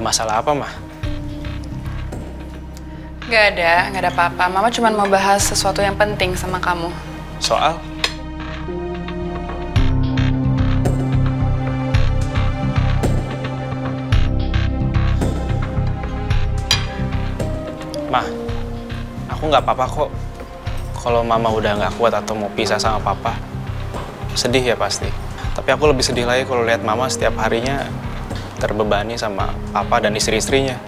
masalah apa, Mah? Gak ada apa-apa. Mama cuma mau bahas sesuatu yang penting sama kamu. Soal? Mah, aku nggak apa-apa kok. Kalau Mama udah nggak kuat atau mau pisah sama Papa, sedih ya pasti. Tapi aku lebih sedih lagi kalau lihat Mama setiap harinya terbebani sama Papa dan istri-istrinya.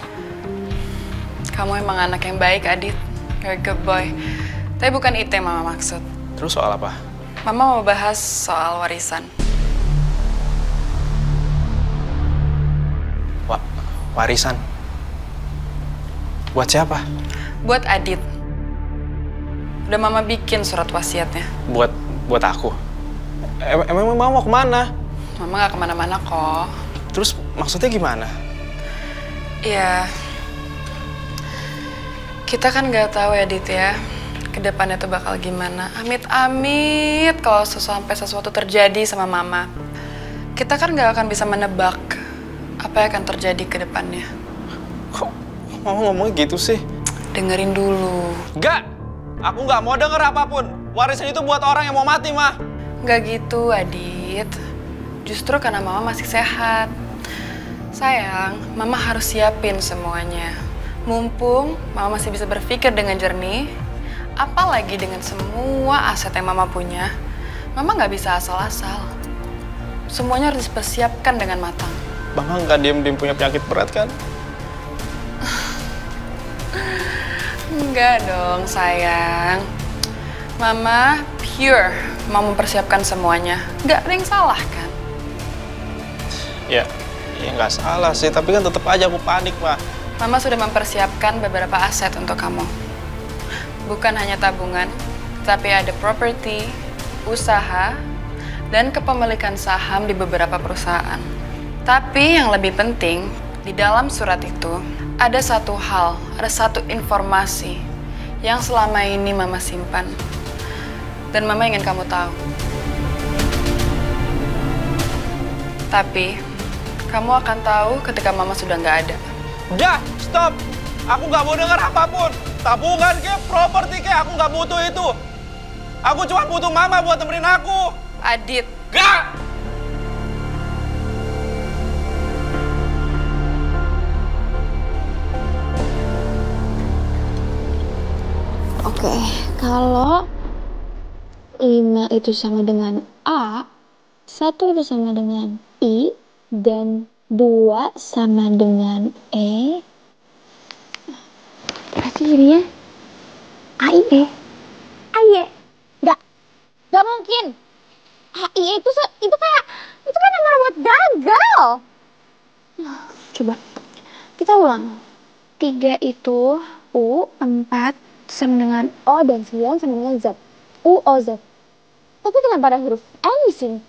Kamu emang anak yang baik, Adit. You're a good boy. Tapi bukan itu yang Mama maksud. Terus soal apa? Mama mau bahas soal warisan. Warisan? Buat siapa? Buat Adit. Udah Mama bikin surat wasiatnya. Buat aku? Emang Mama mau kemana? Mama gak kemana-mana kok. Terus maksudnya gimana? Ya, kita kan nggak tahu ya, Dit ya, ke depannya tuh bakal gimana. Amit-amit kalau sampai sesuatu terjadi sama Mama. Kita kan nggak akan bisa menebak apa yang akan terjadi ke depannya. Kok Mama ngomongnya gitu sih? Dengerin dulu. Nggak! Aku nggak mau denger apapun. Warisan itu buat orang yang mau mati, Mah. Nggak gitu, Adit. Justru karena Mama masih sehat. Sayang, Mama harus siapin semuanya. Mumpung Mama masih bisa berpikir dengan jernih, apalagi dengan semua aset yang Mama punya, Mama nggak bisa asal-asal. Semuanya harus dipersiapkan dengan matang. Mama nggak diem-diem punya penyakit berat kan? Enggak dong, sayang. Mama pure mau mempersiapkan semuanya. Nggak ada yang salah kan? Ya nggak salah sih, tapi kan tetap aja aku panik, Mah. Mama sudah mempersiapkan beberapa aset untuk kamu. Bukan hanya tabungan, tapi ada properti, usaha, dan kepemilikan saham di beberapa perusahaan. Tapi yang lebih penting, di dalam surat itu ada satu hal, ada satu informasi yang selama ini Mama simpan. Dan Mama ingin kamu tahu. Tapi, kamu akan tahu ketika Mama sudah nggak ada. Udah, stop! Aku nggak mau dengar apapun. Tabungan kayak, properti kayak, aku nggak butuh itu. Aku cuma butuh Mama buat temenin aku. Adit. Nggak! Oke, kalau 5 itu sama dengan A, 1 itu sama dengan I, dan 2 sama dengan E, berarti jadinya AIE. AIE. Nggak mungkin. AIE itu kan nama buat gagal. Coba kita ulang. 3 itu U, 4 sama dengan O, dan 9 sama dengan Z. U, O, Z. Tapi kenapa ada huruf N di sini?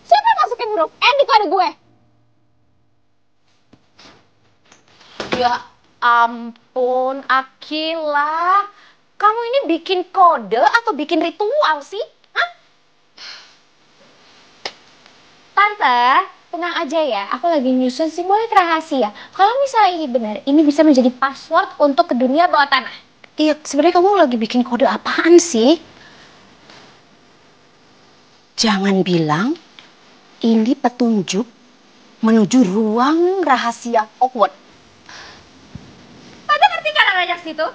Siapa yang masukin huruf N di kode gue? Ya ampun, Akila. Kamu ini bikin kode atau bikin ritual sih? Hah? Tante, tenang aja ya. Aku lagi nyusun simbol rahasia. Kalau misalnya ini benar, ini bisa menjadi password untuk ke dunia bawah tanah. Iya, sebenarnya kamu lagi bikin kode apaan sih? Jangan bilang ini petunjuk menuju ruang rahasia Hogwarts. Tante ngerti kan arahnya situ?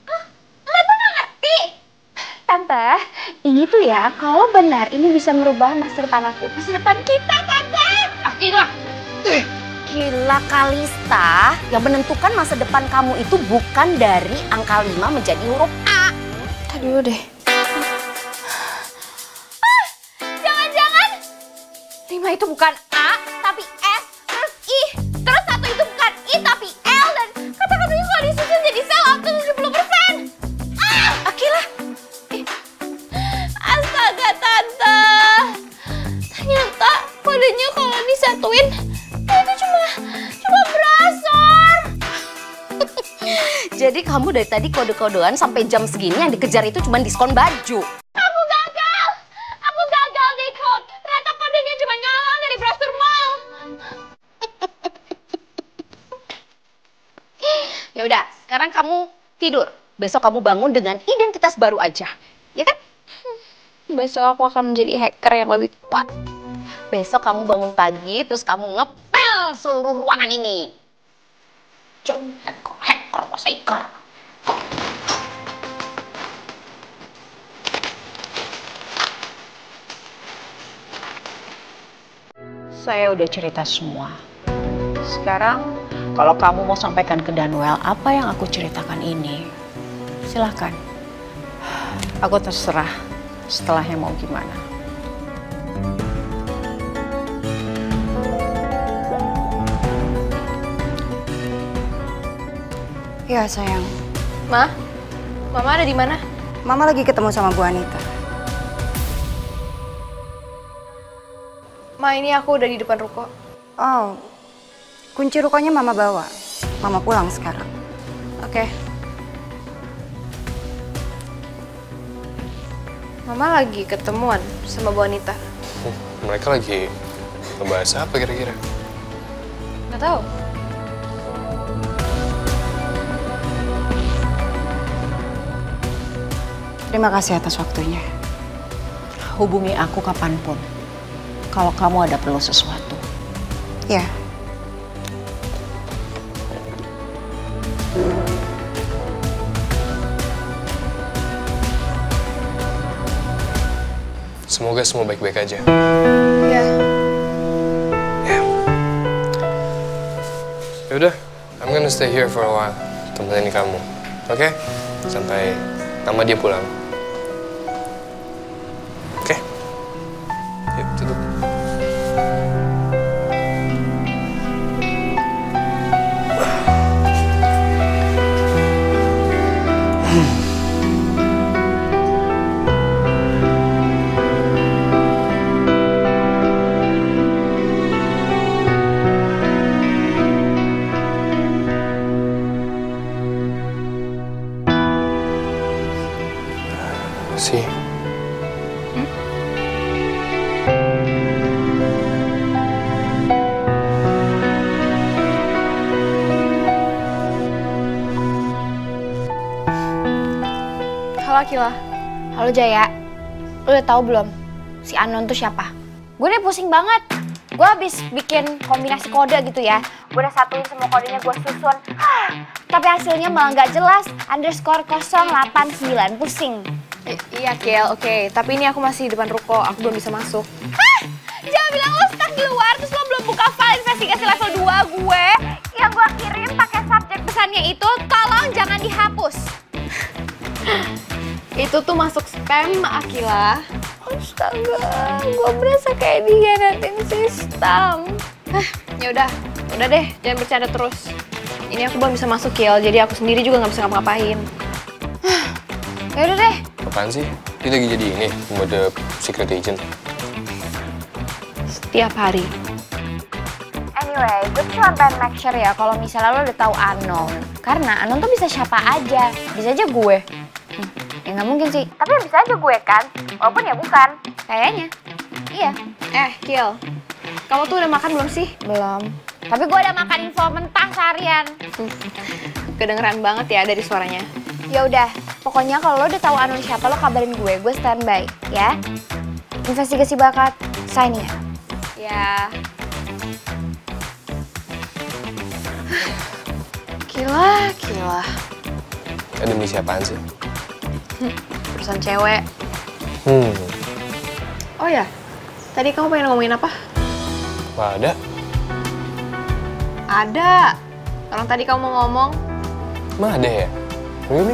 Hah? Tante nggak ngerti? Tante, ini tuh ya, kalau benar ini bisa merubah masa depan aku. Masa depan kita, Tante! Akila! Gila Kalista, yang menentukan masa depan kamu itu bukan dari angka 5 menjadi huruf A. Tadi dulu deh. Jangan-jangan 5 itu bukan A, tapi S, terus I, terus 1 itu bukan I, tapi L, dan kata-katanya kalau disusun jadi sel waktu 70%. Akila! Astaga, Tante. Ternyata kodenya kalau disatuin itu cuma brasor. Jadi kamu dari tadi kode-kodean sampai jam segini yang dikejar itu cuma diskon baju. Aku gagal di code. Ternyata kodenya cuma nyolong dari brosur mall. sekarang kamu tidur. Besok kamu bangun dengan identitas baru aja. Ya kan? Besok aku akan menjadi hacker yang lebih kuat. Besok kamu bangun pagi, terus kamu ngepel seluruh ruangan ini. Jangan hacker, masa hacker. Saya udah cerita semua. Sekarang, kalau kamu mau sampaikan ke Danuel apa yang aku ceritakan ini, silahkan. Aku terserah setelahnya mau gimana. Ya sayang, Ma, Mama ada di mana? Mama lagi ketemu sama Bu Anita. Ma, ini aku udah di depan ruko. Oh, kunci rukonya Mama bawa. Mama pulang sekarang. Oke. Mama lagi ketemuan sama Bu Anita. Mereka lagi ngebahas apa kira-kira? Nggak tahu. Terima kasih atas waktunya. Hubungi aku kapanpun. Kalau kamu ada perlu sesuatu. Ya. Semoga semua baik-baik aja. Ya. Yaudah, I'm gonna stay here for a while. Temenin kamu, oke? Sampai Mama dia pulang. Oke? Yuk, tutup. Sih. Halo Akila. Halo Jaya, lu udah tahu belum si Anon tuh siapa? Gue udah pusing banget. Gue habis bikin kombinasi kode gitu ya. Gue udah satuin semua kodenya, gue susun. Tapi hasilnya malah nggak jelas. _089, pusing. Iya Kil, oke. Tapi ini aku masih di depan ruko, aku belum bisa masuk. Jangan bilang lo stuck di luar, terus lo belum buka file investigasi level 2 gue. Yang gue kirim pakai subjek pesannya itu, tolong jangan dihapus. Itu tuh masuk spam, Akila. Astaga, gue berasa kayak dikhianatin sistem. Ya udah deh, jangan bercanda terus. Ini aku belum bisa masuk Kil, jadi aku sendiri juga nggak bisa ngapa-ngapain. Ya udah deh. Apaan sih? Dia lagi jadi ini, mode secret agent. Setiap hari. Anyway, gue cuma pengen make sure ya kalau misalnya lo udah tahu Anon. Karena Anon tuh bisa siapa aja. Bisa aja gue. Ya nggak mungkin sih. Tapi ya bisa aja gue kan. Walaupun ya bukan. Kayaknya. Iya. Kil, kamu tuh udah makan belum sih? Belum. Tapi gue udah makan info mentah seharian. Kedengeran banget ya dari suaranya. Ya udah, pokoknya kalau lo udah tahu Anon siapa, lo kabarin gue standby, ya. Investigasi bakat, sign ya. Ya. Gila. Ada misi apaan sih? Urusan cewek. Oh ya, tadi kamu pengen ngomongin apa? Wah, ada. Ada. Orang tadi kamu mau ngomong. Emang ada ya? Really?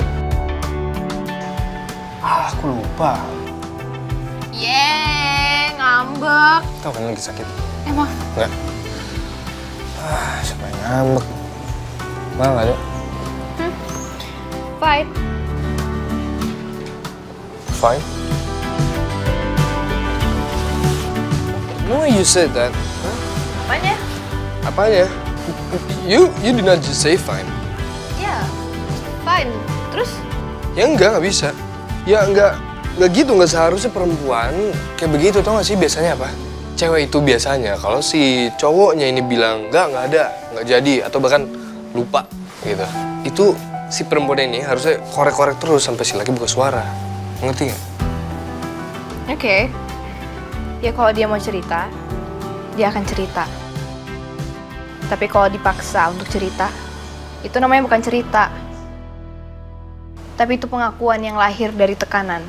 Aku lupa. Ngambek. Tahu kan lagi sakit? Emang? Enggak. Siapa yang ngambek? Malah nggak ada. Fight. Fine. Why you said that? Huh? Apanya? Apanya? You did not just say fine. Ya, fine. Terus? Ya nggak bisa. Ya nggak gitu, nggak seharusnya perempuan kayak begitu, tau gak sih biasanya apa? Cewek itu biasanya kalau si cowoknya ini bilang nggak ada, nggak jadi, atau bahkan lupa gitu. Itu si perempuan ini harusnya korek-korek terus sampai si laki buka suara. Ngerti nggak? Oke. Ya kalau dia mau cerita, dia akan cerita. Tapi kalau dipaksa untuk cerita, itu namanya bukan cerita. Tapi itu pengakuan yang lahir dari tekanan.